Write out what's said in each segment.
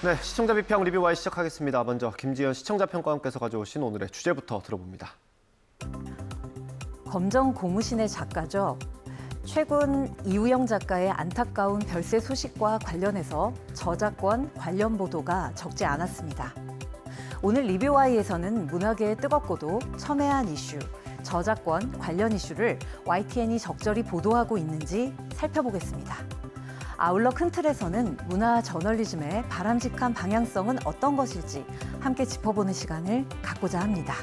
네, 시청자 비평 리뷰와 시작하겠습니다. 먼저 김지연 시청자 평가원께서 가져오신 오늘의 주제부터 들어봅니다. 검정 고무신의 작가죠. 최근 이우영 작가의 안타까운 별세 소식과 관련해서 저작권 관련 보도가 적지 않았습니다. 오늘 리뷰와이에서는 문화계의 뜨겁고도 첨예한 이슈, 저작권 관련 이슈를 YTN이 적절히 보도하고 있는지 살펴보겠습니다. 아울러 큰 틀에서는 문화 저널리즘의 바람직한 방향성은 어떤 것일지 함께 짚어보는 시간을 갖고자 합니다.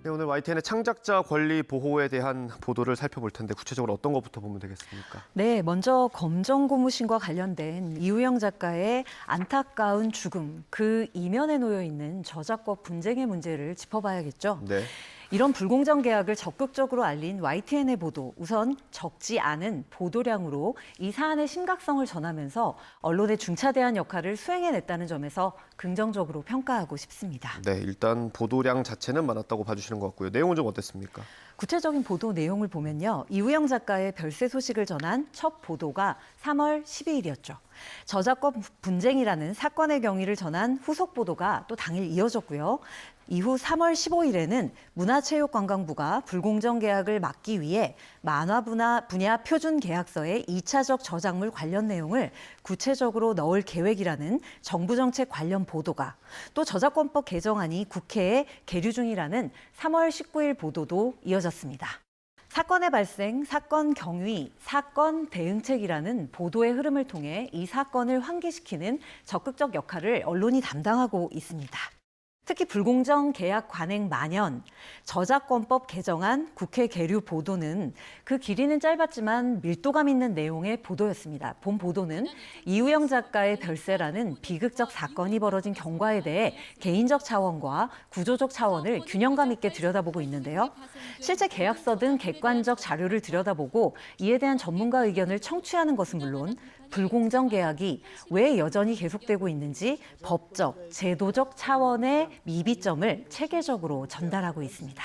네, 오늘 YTN의 창작자 권리 보호에 대한 보도를 살펴볼 텐데 구체적으로 어떤 것부터 보면 되겠습니까? 네, 먼저 검정 고무신과 관련된 이우영 작가의 안타까운 죽음, 그 이면에 놓여 있는 저작권 분쟁의 문제를 짚어봐야겠죠. 네. 이런 불공정 계약을 적극적으로 알린 YTN의 보도, 우선 적지 않은 보도량으로 이 사안의 심각성을 전하면서 언론의 중차대한 역할을 수행해냈다는 점에서 긍정적으로 평가하고 싶습니다. 네, 일단 보도량 자체는 많았다고 봐주시는 것 같고요. 내용은 좀 어땠습니까? 구체적인 보도 내용을 보면요. 이우영 작가의 별세 소식을 전한 첫 보도가 3월 12일이었죠. 저작권 분쟁이라는 사건의 경위를 전한 후속 보도가 또 당일 이어졌고요. 이후 3월 15일에는 문화체육관광부가 불공정 계약을 막기 위해 만화 분야 표준 계약서의 2차적 저작물 관련 내용을 구체적으로 넣을 계획이라는 정부 정책 관련 보도가, 또 저작권법 개정안이 국회에 계류 중이라는 3월 19일 보도도 이어졌습니다. 사건의 발생, 사건 경위, 사건 대응책이라는 보도의 흐름을 통해 이 사건을 환기시키는 적극적 역할을 언론이 담당하고 있습니다. 특히 불공정 계약 관행 만연, 저작권법 개정안 국회 계류 보도는 그 길이는 짧았지만 밀도감 있는 내용의 보도였습니다. 본 보도는 이우영 작가의 별세라는 비극적 사건이 벌어진 경과에 대해 개인적 차원과 구조적 차원을 균형감 있게 들여다보고 있는데요. 실제 계약서 등 객관적 자료를 들여다보고 이에 대한 전문가 의견을 청취하는 것은 물론 불공정 계약이 왜 여전히 계속되고 있는지 법적, 제도적 차원의 미비점을 체계적으로 전달하고 있습니다.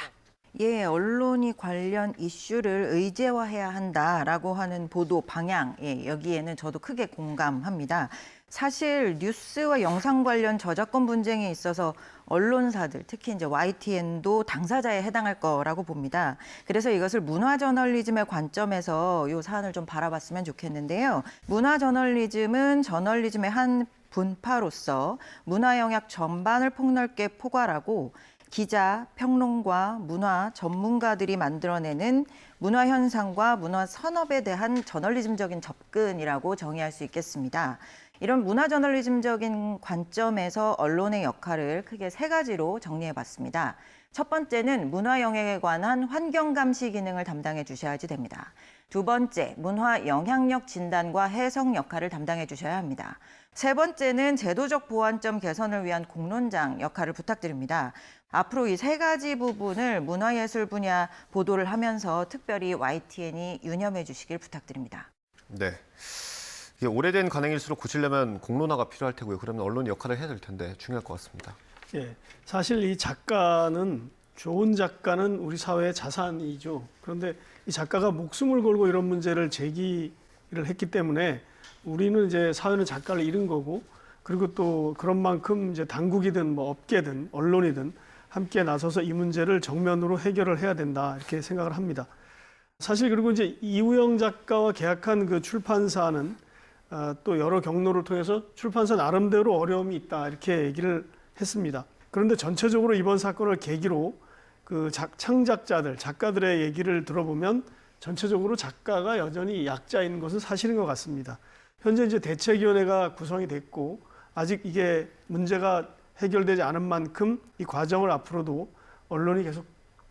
예, 언론이 관련 이슈를 의제화해야 한다라고 하는 보도 방향, 여기에는 저도 크게 공감합니다. 사실 뉴스와 영상 관련 저작권 분쟁에 있어서 언론사들, 특히 이제 YTN도 당사자에 해당할 거라고 봅니다. 그래서 이것을 문화 저널리즘의 관점에서 이 사안을 좀 바라봤으면 좋겠는데요. 문화 저널리즘은 저널리즘의 한 분파로서 문화 영역 전반을 폭넓게 포괄하고 기자, 평론가, 문화 전문가들이 만들어내는 문화 현상과 문화 산업에 대한 저널리즘적인 접근이라고 정의할 수 있겠습니다. 이런 문화 저널리즘적인 관점에서 언론의 역할을 크게 세 가지로 정리해봤습니다. 첫 번째는 문화 영역에 관한 환경 감시 기능을 담당해 주셔야지 됩니다. 두 번째, 문화 영향력 진단과 해석 역할을 담당해 주셔야 합니다. 세 번째는 제도적 보완점 개선을 위한 공론장 역할을 부탁드립니다. 앞으로 이 세 가지 부분을 문화예술 분야 보도를 하면서 특별히 YTN이 유념해 주시길 부탁드립니다. 네. 이게 오래된 관행일수록 고치려면 공론화가 필요할 테고요. 그러면 언론이 역할을 해야 될 텐데 중요할 것 같습니다. 예, 사실 이 작가는 좋은 작가는 우리 사회의 자산이죠. 그런데 이 작가가 목숨을 걸고 이런 문제를 제기를 했기 때문에 우리는 이제 사회는 작가를 잃은 거고, 그리고 또 그런 만큼 이제 당국이든 뭐 업계든 언론이든 함께 나서서 이 문제를 정면으로 해결을 해야 된다 이렇게 생각을 합니다. 사실 그리고 이제 이우영 작가와 계약한 그 출판사는 또 여러 경로를 통해서 출판사 나름대로 어려움이 있다 이렇게 얘기를 했습니다. 그런데 전체적으로 이번 사건을 계기로 그 창작자들, 작가들의 얘기를 들어보면 전체적으로 작가가 여전히 약자인 것은 사실인 것 같습니다. 현재 이제 대책위원회가 구성이 됐고 아직 이게 문제가 해결되지 않은 만큼 이 과정을 앞으로도 언론이 계속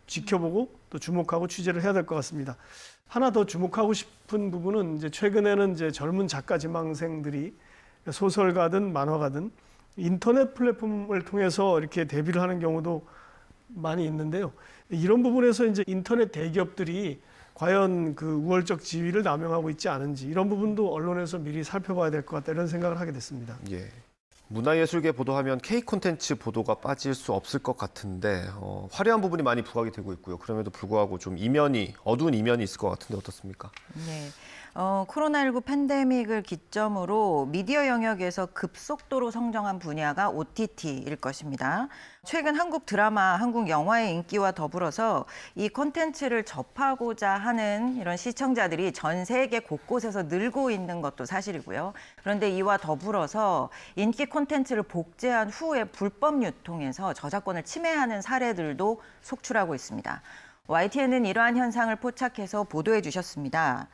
지켜보고 또 주목하고 취재를 해야 될 것 같습니다. 하나 더 주목하고 싶은 부분은 이제 최근에는 이제 젊은 작가 지망생들이 소설가든 만화가든 인터넷 플랫폼을 통해서 이렇게 데뷔를 하는 경우도 많이 있는데요. 이런 부분에서 이제 인터넷 대기업들이 과연 그 우월적 지위를 남용하고 있지 않은지 이런 부분도 언론에서 미리 살펴봐야 될 것 같다 이런 생각을 하게 됐습니다. 예. 문화예술계 보도하면 K 콘텐츠 보도가 빠질 수 없을 것 같은데 화려한 부분이 많이 부각이 되고 있고요. 그럼에도 불구하고 좀 어두운 이면이 있을 것 같은데 어떻습니까? 네. 코로나19 팬데믹을 기점으로 미디어 영역에서 급속도로 성장한 분야가 OTT일 것입니다. 최근 한국 드라마, 한국 영화의 인기와 더불어서 이 콘텐츠를 접하고자 하는 이런 시청자들이 전 세계 곳곳에서 늘고 있는 것도 사실이고요. 그런데 이와 더불어서 인기 콘텐츠를 복제한 후에 불법 유통해서 저작권을 침해하는 사례들도 속출하고 있습니다. YTN은 이러한 현상을 포착해서 보도해 주셨습니다.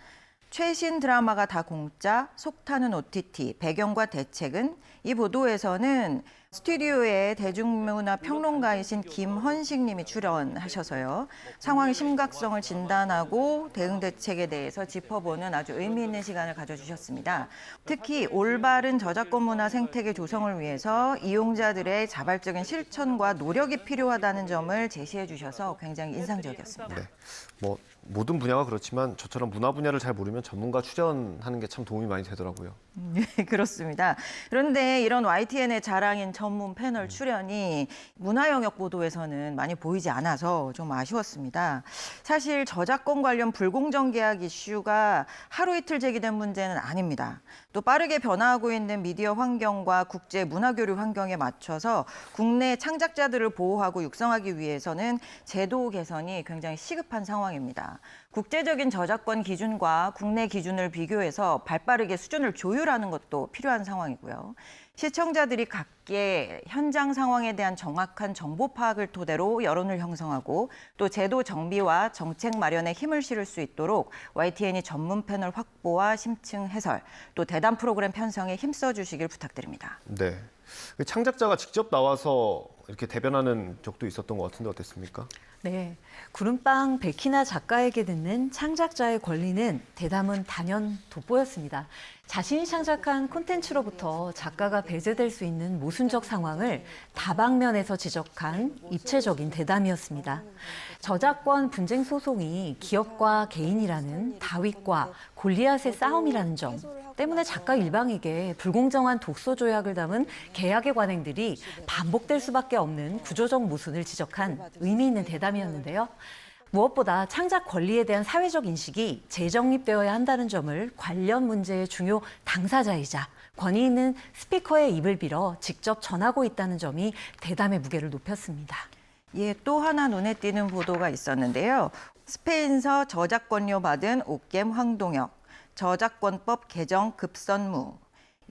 최신 드라마가 다 공짜, 속타는 OTT, 배경과 대책은 이 보도에서는 스튜디오에 대중문화 평론가이신 김헌식 님이 출연하셔서요. 상황의 심각성을 진단하고 대응 대책에 대해서 짚어보는 아주 의미 있는 시간을 가져주셨습니다. 특히 올바른 저작권 문화 생태계 조성을 위해서 이용자들의 자발적인 실천과 노력이 필요하다는 점을 제시해 주셔서 굉장히 인상적이었습니다. 네. 뭐 모든 분야가 그렇지만 저처럼 문화 분야를 잘 모르면 전문가 출연하는 게 참 도움이 많이 되더라고요. 네, 그렇습니다. 그런데 이런 YTN의 자랑인 전문 패널 출연이 문화 영역 보도에서는 많이 보이지 않아서 좀 아쉬웠습니다. 사실 저작권 관련 불공정 계약 이슈가 하루 이틀 제기된 문제는 아닙니다. 또 빠르게 변화하고 있는 미디어 환경과 국제 문화 교류 환경에 맞춰서 국내 창작자들을 보호하고 육성하기 위해서는 제도 개선이 굉장히 시급한 상황입니다. 국제적인 저작권 기준과 국내 기준을 비교해서 발빠르게 수준을 조율하는 것도 필요한 상황이고요. 시청자들이 각계 현장 상황에 대한 정확한 정보 파악을 토대로 여론을 형성하고 또 제도 정비와 정책 마련에 힘을 실을 수 있도록 YTN이 전문 패널 확보와 심층 해설, 또 대담 프로그램 편성에 힘써 주시길 부탁드립니다. 네. 창작자가 직접 나와서 이렇게 대변하는 적도 있었던 것 같은데 어땠습니까? 네, 구름빵 백희나 작가에게 듣는 창작자의 권리는 대담은 단연 돋보였습니다. 자신이 창작한 콘텐츠로부터 작가가 배제될 수 있는 모순적 상황을 다방면에서 지적한 입체적인 대담이었습니다. 저작권 분쟁 소송이 기업과 개인이라는 다윗과 골리앗의 싸움이라는 점 때문에 작가 일방에게 불공정한 독소 조약을 담은 계약의 관행들이 반복될 수밖에 없는 구조적 모순을 지적한 의미 있는 대담이었는데요. 무엇보다 창작 권리에 대한 사회적 인식이 재정립되어야 한다는 점을 관련 문제의 중요 당사자이자 권위 있는 스피커의 입을 빌어 직접 전하고 있다는 점이 대담의 무게를 높였습니다. 예, 또 하나 눈에 띄는 보도가 있었는데요. 스페인서 저작권료 받은 옥겜 황동혁, 저작권법 개정 급선무.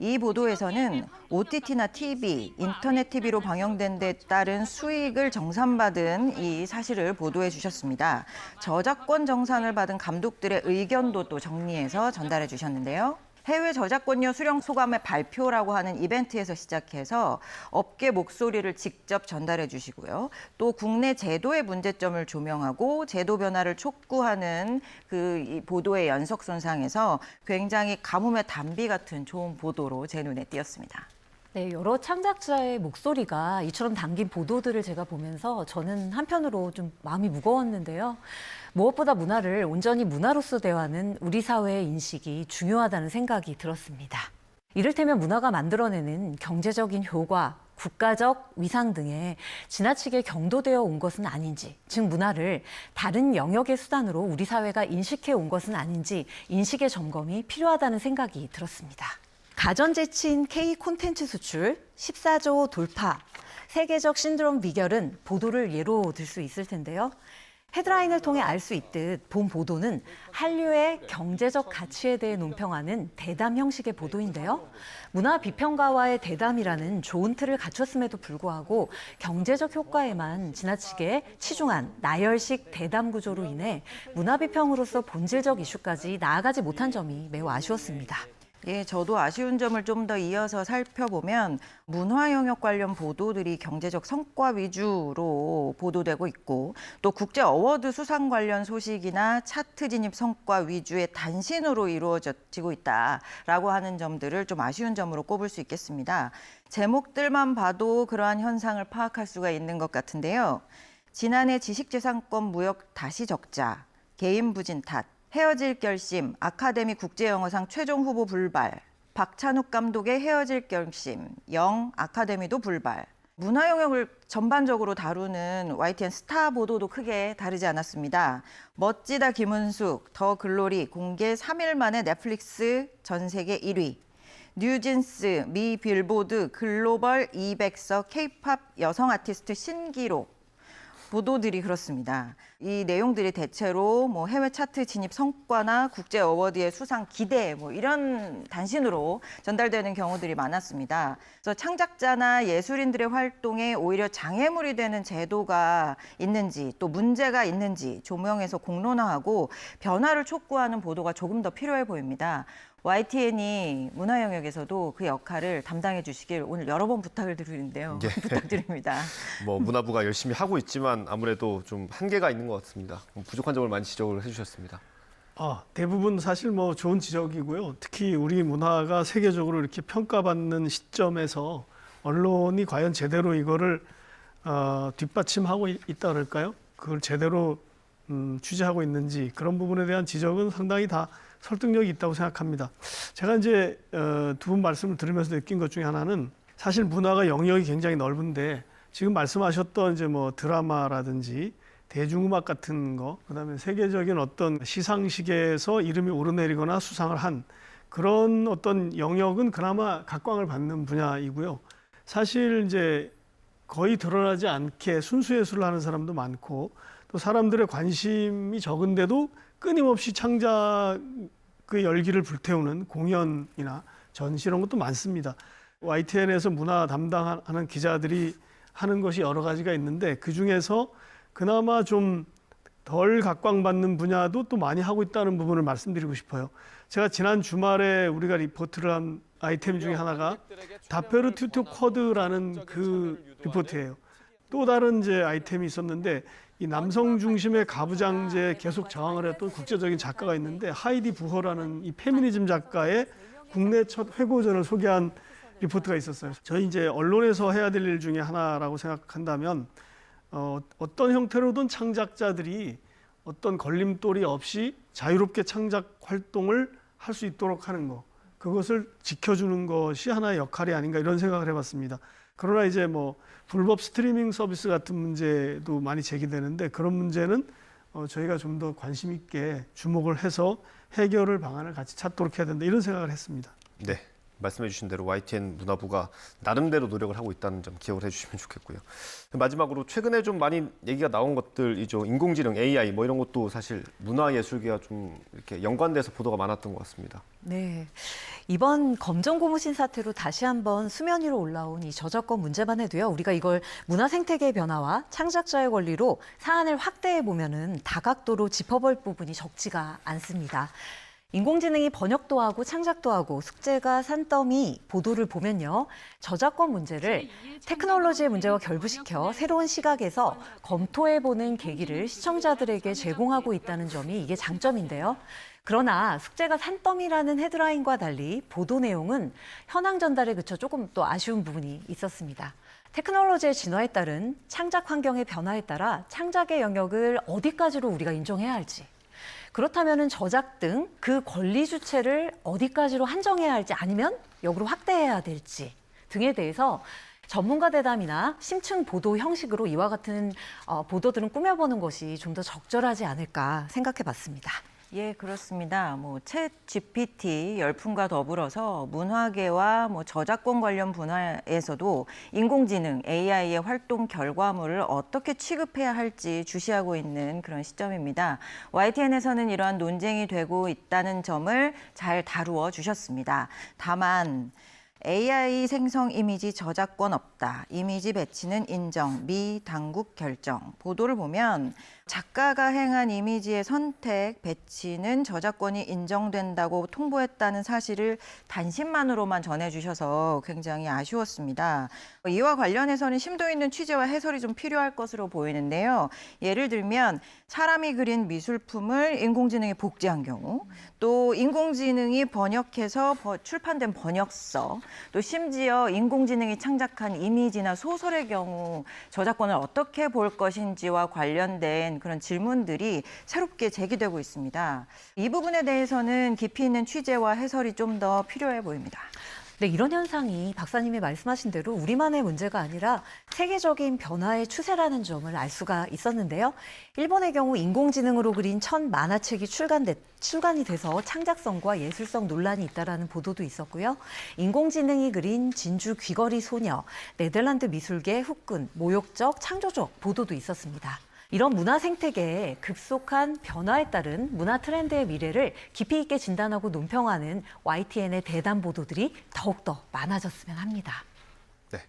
이 보도에서는 OTT나 TV, 인터넷 TV로 방영된 데 따른 수익을 정산받은 이 사실을 보도해 주셨습니다. 저작권 정산을 받은 감독들의 의견도 또 정리해서 전달해 주셨는데요. 해외 저작권료 수령 소감의 발표라고 하는 이벤트에서 시작해서 업계 목소리를 직접 전달해 주시고요. 또 국내 제도의 문제점을 조명하고 제도 변화를 촉구하는 이 보도의 연속선상에서 굉장히 가뭄의 단비 같은 좋은 보도로 제 눈에 띄었습니다. 네, 여러 창작자의 목소리가 이처럼 담긴 보도들을 제가 보면서 저는 한편으로 좀 마음이 무거웠는데요. 무엇보다 문화를 온전히 문화로서 대하는 우리 사회의 인식이 중요하다는 생각이 들었습니다. 이를테면 문화가 만들어내는 경제적인 효과, 국가적 위상 등에 지나치게 경도되어 온 것은 아닌지, 즉 문화를 다른 영역의 수단으로 우리 사회가 인식해 온 것은 아닌지 인식의 점검이 필요하다는 생각이 들었습니다. 가전제치인 K 콘텐츠 수출 14조 돌파, 세계적 신드롬 비결은 보도를 예로 들 수 있을 텐데요. 헤드라인을 통해 알 수 있듯 본 보도는 한류의 경제적 가치에 대해 논평하는 대담 형식의 보도인데요. 문화 비평가와의 대담이라는 좋은 틀을 갖췄음에도 불구하고 경제적 효과에만 지나치게 치중한 나열식 대담 구조로 인해 문화 비평으로서 본질적 이슈까지 나아가지 못한 점이 매우 아쉬웠습니다. 예, 저도 아쉬운 점을 좀 더 이어서 살펴보면 문화 영역 관련 보도들이 경제적 성과 위주로 보도되고 있고 또 국제 어워드 수상 관련 소식이나 차트 진입 성과 위주의 단신으로 이루어지고 있다라고 하는 점들을 좀 아쉬운 점으로 꼽을 수 있겠습니다. 제목들만 봐도 그러한 현상을 파악할 수가 있는 것 같은데요. 지난해 지식재산권 무역 다시 적자, 개인 부진 탓, 헤어질 결심, 아카데미 국제영어상 최종 후보 불발, 박찬욱 감독의 헤어질 결심, 영 아카데미도 불발, 문화 영역을 전반적으로 다루는 YTN 스타 보도도 크게 다르지 않았습니다. 멋지다 김은숙, 더 글로리 공개 3일 만에 넷플릭스 전 세계 1위. 뉴진스, 미 빌보드 글로벌 200석 K-팝 여성 아티스트 신기록. 보도들이 그렇습니다. 이 내용들이 대체로 뭐 해외 차트 진입 성과나 국제 어워드의 수상 기대 뭐 이런 단신으로 전달되는 경우들이 많았습니다. 그래서 창작자나 예술인들의 활동에 오히려 장애물이 되는 제도가 있는지 또 문제가 있는지 조명해서 공론화하고 변화를 촉구하는 보도가 조금 더 필요해 보입니다. YTN이 문화 영역에서도 그 역할을 담당해 주시길 오늘 여러 번 부탁을 드리는데요. 예. 부탁드립니다. 뭐 문화부가 열심히 하고 있지만 아무래도 좀 한계가 있는 것 같습니다. 부족한 점을 많이 지적을 해주셨습니다. 대부분 사실 뭐 좋은 지적이고요. 특히 우리 문화가 세계적으로 이렇게 평가받는 시점에서 언론이 과연 제대로 이거를 뒷받침하고 있다 그럴까요? 그걸 제대로 취재하고 있는지 그런 부분에 대한 지적은 상당히 다 설득력이 있다고 생각합니다. 제가 이제 두 분 말씀을 들으면서 느낀 것 중에 하나는 사실 문화가 영역이 굉장히 넓은데 지금 말씀하셨던 이제 뭐 드라마라든지 대중음악 같은 거, 그다음에 세계적인 어떤 시상식에서 이름이 오르내리거나 수상을 한 그런 어떤 영역은 그나마 각광을 받는 분야이고요. 사실 이제 거의 드러나지 않게 순수 예술을 하는 사람도 많고 또 사람들의 관심이 적은데도 끊임없이 창작의 열기를 불태우는 공연이나 전시 이런 것도 많습니다. YTN에서 문화 담당하는 기자들이 하는 것이 여러 가지가 있는데 그중에서 그나마 좀 덜 각광받는 분야도 또 많이 하고 있다는 부분을 말씀드리고 싶어요. 제가 지난 주말에 우리가 리포트를 한 아이템 중에 하나가 다페르 튜트 쿼드라는 그 리포트예요. 또 다른 이제 아이템이 있었는데 이 남성 중심의 가부장제에 계속 저항을 했던 국제적인 작가가 있는데 하이디 부허라는 이 페미니즘 작가의 국내 첫 회고전을 소개한 리포트가 있었어요. 저희 이제 언론에서 해야 될 일 중에 하나라고 생각한다면 어떤 형태로든 창작자들이 어떤 걸림돌이 없이 자유롭게 창작 활동을 할 수 있도록 하는 거, 그것을 지켜주는 것이 하나의 역할이 아닌가 이런 생각을 해봤습니다. 그러나 이제 뭐 불법 스트리밍 서비스 같은 문제도 많이 제기되는데 그런 문제는 저희가 좀 더 관심 있게 주목을 해서 해결을 방안을 같이 찾도록 해야 된다 이런 생각을 했습니다. 네, 말씀해 주신 대로 YTN 문화부가 나름대로 노력을 하고 있다는 점 기억을 해주시면 좋겠고요. 마지막으로 최근에 좀 많이 얘기가 나온 것들이죠. 인공지능, AI 뭐 이런 것도 사실 문화예술계와 좀 이렇게 연관돼서 보도가 많았던 것 같습니다. 네. 이번 검정 고무신 사태로 다시 한번 수면 위로 올라온 이 저작권 문제만 해도요. 우리가 이걸 문화 생태계의 변화와 창작자의 권리로 사안을 확대해 보면은 다각도로 짚어볼 부분이 적지가 않습니다. 인공지능이 번역도 하고 창작도 하고 숙제가 산더미 보도를 보면요. 저작권 문제를 테크놀로지의 문제와 결부시켜 새로운 시각에서 검토해보는 계기를 시청자들에게 제공하고 있다는 점이 이게 장점인데요. 그러나 숙제가 산더미라는 헤드라인과 달리 보도 내용은 현황 전달에 그쳐 조금 또 아쉬운 부분이 있었습니다. 테크놀로지의 진화에 따른 창작 환경의 변화에 따라 창작의 영역을 어디까지로 우리가 인정해야 할지, 그렇다면 저작 등 그 권리 주체를 어디까지로 한정해야 할지 아니면 역으로 확대해야 될지 등에 대해서 전문가 대담이나 심층 보도 형식으로 이와 같은 보도들은 꾸며보는 것이 좀 더 적절하지 않을까 생각해 봤습니다. 예, 그렇습니다. 뭐 챗 GPT 열풍과 더불어서 문화계와 뭐 저작권 관련 분야에서도 인공지능 AI의 활동 결과물을 어떻게 취급해야 할지 주시하고 있는 그런 시점입니다. YTN에서는 이러한 논쟁이 되고 있다는 점을 잘 다루어 주셨습니다. 다만 AI 생성 이미지 저작권 없다. 이미지 배치는 인정. 미 당국 결정. 보도를 보면 작가가 행한 이미지의 선택, 배치는 저작권이 인정된다고 통보했다는 사실을 단신만으로만 전해주셔서 굉장히 아쉬웠습니다. 이와 관련해서는 심도 있는 취재와 해설이 좀 필요할 것으로 보이는데요. 예를 들면 사람이 그린 미술품을 인공지능이 복제한 경우, 또 인공지능이 번역해서 출판된 번역서, 또 심지어 인공지능이 창작한 이미지나 소설의 경우 저작권을 어떻게 볼 것인지와 관련된 그런 질문들이 새롭게 제기되고 있습니다. 이 부분에 대해서는 깊이 있는 취재와 해설이 좀 더 필요해 보입니다. 네, 이런 현상이 박사님이 말씀하신 대로 우리만의 문제가 아니라 세계적인 변화의 추세라는 점을 알 수가 있었는데요. 일본의 경우 인공지능으로 그린 첫 만화책이 출간이 돼서 창작성과 예술성 논란이 있다라는 보도도 있었고요. 인공지능이 그린 진주 귀걸이 소녀, 네덜란드 미술계 후끈, 모욕적, 창조적 보도도 있었습니다. 이런 문화 생태계의 급속한 변화에 따른 문화 트렌드의 미래를 깊이 있게 진단하고 논평하는 YTN의 대담 보도들이 더욱더 많아졌으면 합니다. 네,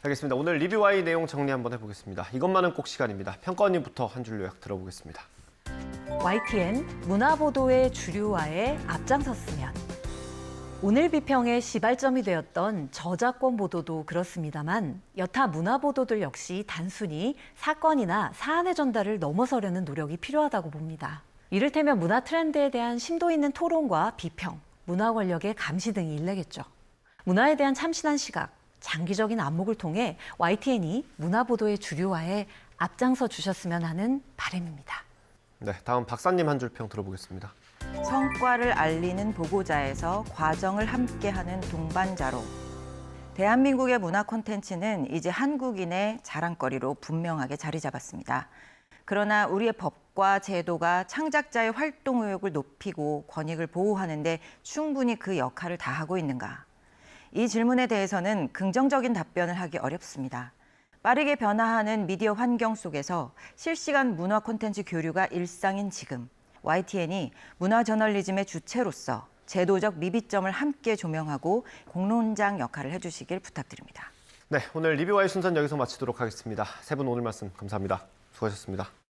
알겠습니다. 오늘 리뷰와의 내용 정리 한번 해보겠습니다. 이것만은 꼭 시간입니다. 평가원님부터 한 줄 요약 들어보겠습니다. YTN 문화보도의 주류화에 앞장섰으면. 오늘 비평의 시발점이 되었던 저작권 보도도 그렇습니다만 여타 문화 보도들 역시 단순히 사건이나 사안의 전달을 넘어서려는 노력이 필요하다고 봅니다. 이를테면 문화 트렌드에 대한 심도 있는 토론과 비평, 문화 권력의 감시 등이 일례겠죠. 문화에 대한 참신한 시각, 장기적인 안목을 통해 YTN이 문화 보도의 주류화에 앞장서 주셨으면 하는 바람입니다. 네, 다음 박사님 한 줄 평 들어보겠습니다. 성과를 알리는 보고자에서 과정을 함께하는 동반자로. 대한민국의 문화 콘텐츠는 이제 한국인의 자랑거리로 분명하게 자리 잡았습니다. 그러나 우리의 법과 제도가 창작자의 활동 의욕을 높이고 권익을 보호하는 데 충분히 그 역할을 다하고 있는가? 이 질문에 대해서는 긍정적인 답변을 하기 어렵습니다. 빠르게 변화하는 미디어 환경 속에서 실시간 문화 콘텐츠 교류가 일상인 지금, YTN이 문화 저널리즘의 주체로서 제도적 미비점을 함께 조명하고 공론장 역할을 해주시길 부탁드립니다. 네, 오늘 리뷰와의 순서는 여기서 마치도록 하겠습니다. 세 분 오늘 말씀 감사합니다. 수고하셨습니다.